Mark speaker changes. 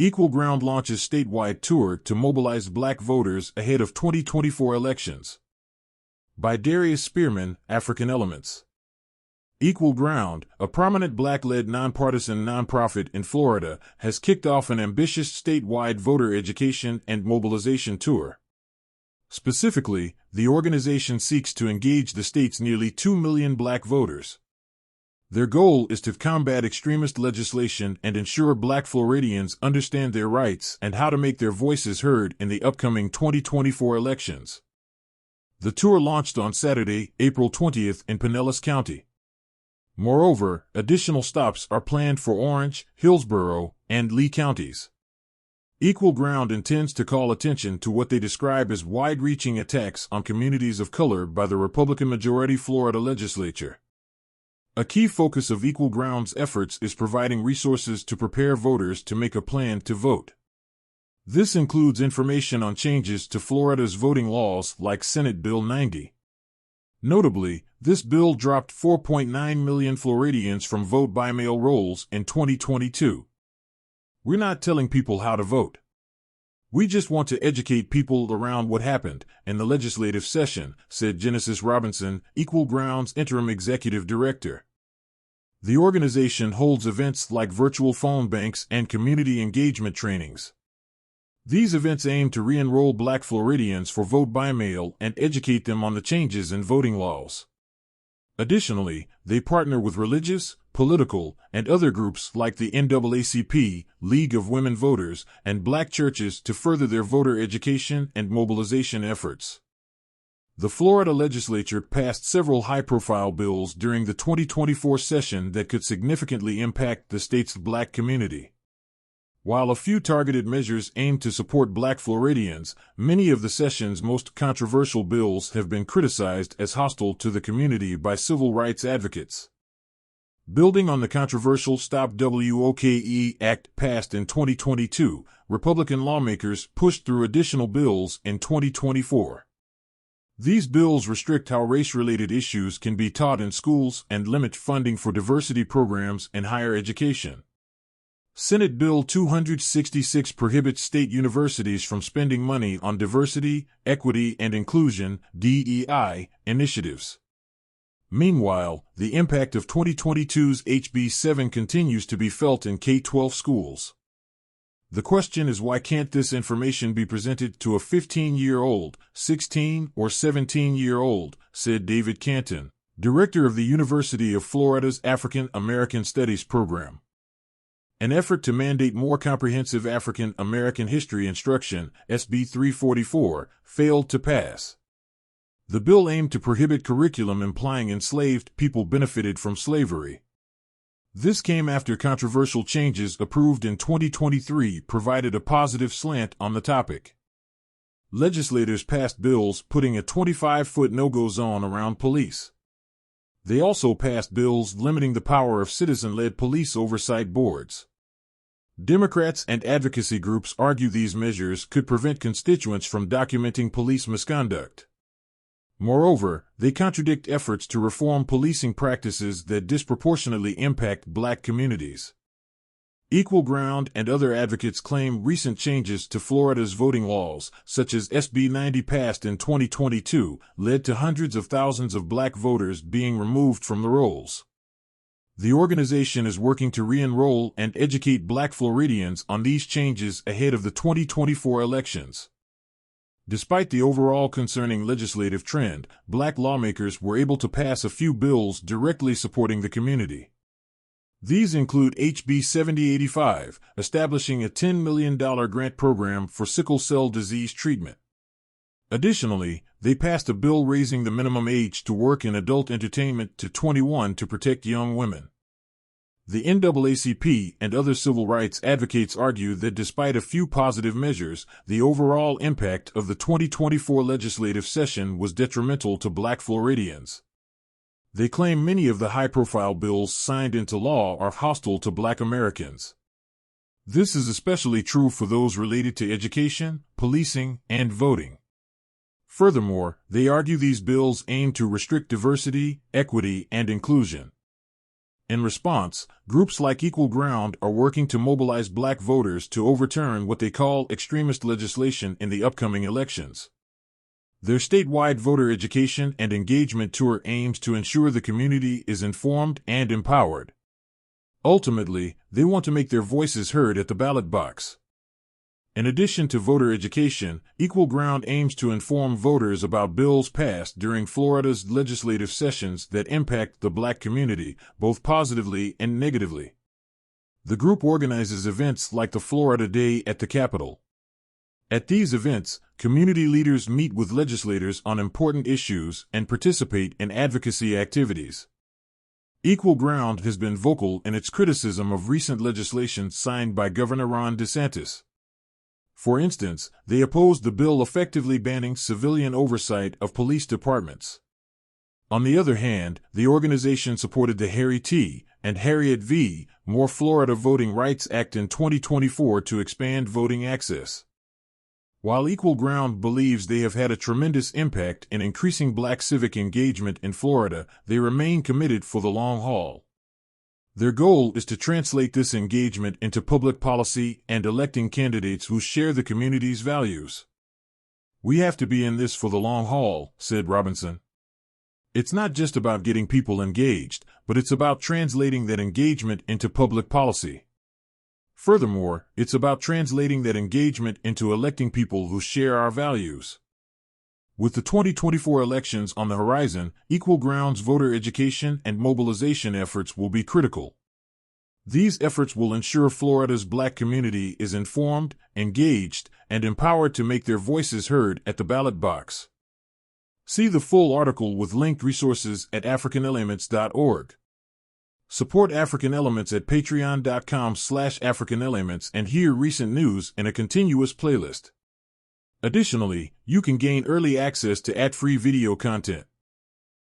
Speaker 1: Equal Ground launches statewide tour to mobilize black voters ahead of 2024 elections. By Darius Spearman, African Elements. Equal Ground, a prominent black-led nonpartisan nonprofit in Florida, has kicked off an ambitious statewide voter education and mobilization tour. Specifically, the organization seeks to engage the state's nearly 2 million black voters. Their goal is to combat extremist legislation and ensure black Floridians understand their rights and how to make their voices heard in the upcoming 2024 elections. The tour launched on Saturday, April 20th in Pinellas County. Moreover, additional stops are planned for Orange, Hillsborough, and Lee counties. Equal Ground intends to call attention to what they describe as wide-reaching attacks on communities of color by the Republican-majority Florida legislature. A key focus of Equal Ground's efforts is providing resources to prepare voters to make a plan to vote. This includes information on changes to Florida's voting laws like Senate Bill 90. Notably, this bill dropped 4.9 million Floridians from vote-by-mail rolls in 2022. We're not telling people how to vote. We just want to educate people around what happened in the legislative session, said Genesis Robinson, Equal Ground's interim executive director. The organization holds events like virtual phone banks and community engagement trainings. These events aim to re-enroll black Floridians for vote-by-mail and educate them on the changes in voting laws. Additionally, they partner with religious, political, and other groups like the NAACP, League of Women Voters, and black churches to further their voter education and mobilization efforts. The Florida legislature passed several high-profile bills during the 2024 session that could significantly impact the state's black community. While a few targeted measures aim to support black Floridians, many of the session's most controversial bills have been criticized as hostile to the community by civil rights advocates. Building on the controversial Stop WOKE Act passed in 2022, Republican lawmakers pushed through additional bills in 2024. These bills restrict how race-related issues can be taught in schools and limit funding for diversity programs in higher education. Senate Bill 266 prohibits state universities from spending money on diversity, equity, and inclusion (DEI) initiatives. Meanwhile, the impact of 2022's HB 7 continues to be felt in K-12 schools. The question is, why can't this information be presented to a 15-year-old, 16 or 17-year-old, said David Canton, director of the University of Florida's African American Studies program. An effort to mandate more comprehensive African American history instruction, SB 344, failed to pass. The bill aimed to prohibit curriculum implying enslaved people benefited from slavery. This came after controversial changes approved in 2023 provided a positive slant on the topic. Legislators passed bills putting a 25-foot no-go zone around police. They also passed bills limiting the power of citizen-led police oversight boards. Democrats and advocacy groups argue these measures could prevent constituents from documenting police misconduct. Moreover, they contradict efforts to reform policing practices that disproportionately impact black communities. Equal Ground and other advocates claim recent changes to Florida's voting laws, such as SB 90 passed in 2022, led to hundreds of thousands of black voters being removed from the rolls. The organization is working to re-enroll and educate black Floridians on these changes ahead of the 2024 elections. Despite the overall concerning legislative trend, black lawmakers were able to pass a few bills directly supporting the community. These include HB 7085, establishing a $10 million grant program for sickle cell disease treatment. Additionally, they passed a bill raising the minimum age to work in adult entertainment to 21 to protect young women. The NAACP and other civil rights advocates argue that despite a few positive measures, the overall impact of the 2024 legislative session was detrimental to black Floridians. They claim many of the high-profile bills signed into law are hostile to black Americans. This is especially true for those related to education, policing, and voting. Furthermore, they argue these bills aim to restrict diversity, equity, and inclusion. In response, groups like Equal Ground are working to mobilize black voters to overturn what they call extremist legislation in the upcoming elections. Their statewide voter education and engagement tour aims to ensure the community is informed and empowered. Ultimately, they want to make their voices heard at the ballot box. In addition to voter education, Equal Ground aims to inform voters about bills passed during Florida's legislative sessions that impact the black community, both positively and negatively. The group organizes events like the Florida Day at the Capitol. At these events, community leaders meet with legislators on important issues and participate in advocacy activities. Equal Ground has been vocal in its criticism of recent legislation signed by Governor Ron DeSantis. For instance, they opposed the bill effectively banning civilian oversight of police departments. On the other hand, the organization supported the Harry T. and Harriet V. More Florida Voting Rights Act in 2024 to expand voting access. While Equal Ground believes they have had a tremendous impact in increasing black civic engagement in Florida, they remain committed for the long haul. Their goal is to translate this engagement into public policy and electing candidates who share the community's values. "We have to be in this for the long haul," said Robinson. "It's not just about getting people engaged, but it's about translating that engagement into public policy. Furthermore, it's about translating that engagement into electing people who share our values." With the 2024 elections on the horizon, Equal Ground's voter education and mobilization efforts will be critical. These efforts will ensure Florida's black community is informed, engaged, and empowered to make their voices heard at the ballot box. See the full article with linked resources at africanelements.org. Support African Elements at patreon.com/africanelements and hear recent news in a continuous playlist. Additionally, you can gain early access to ad-free video content.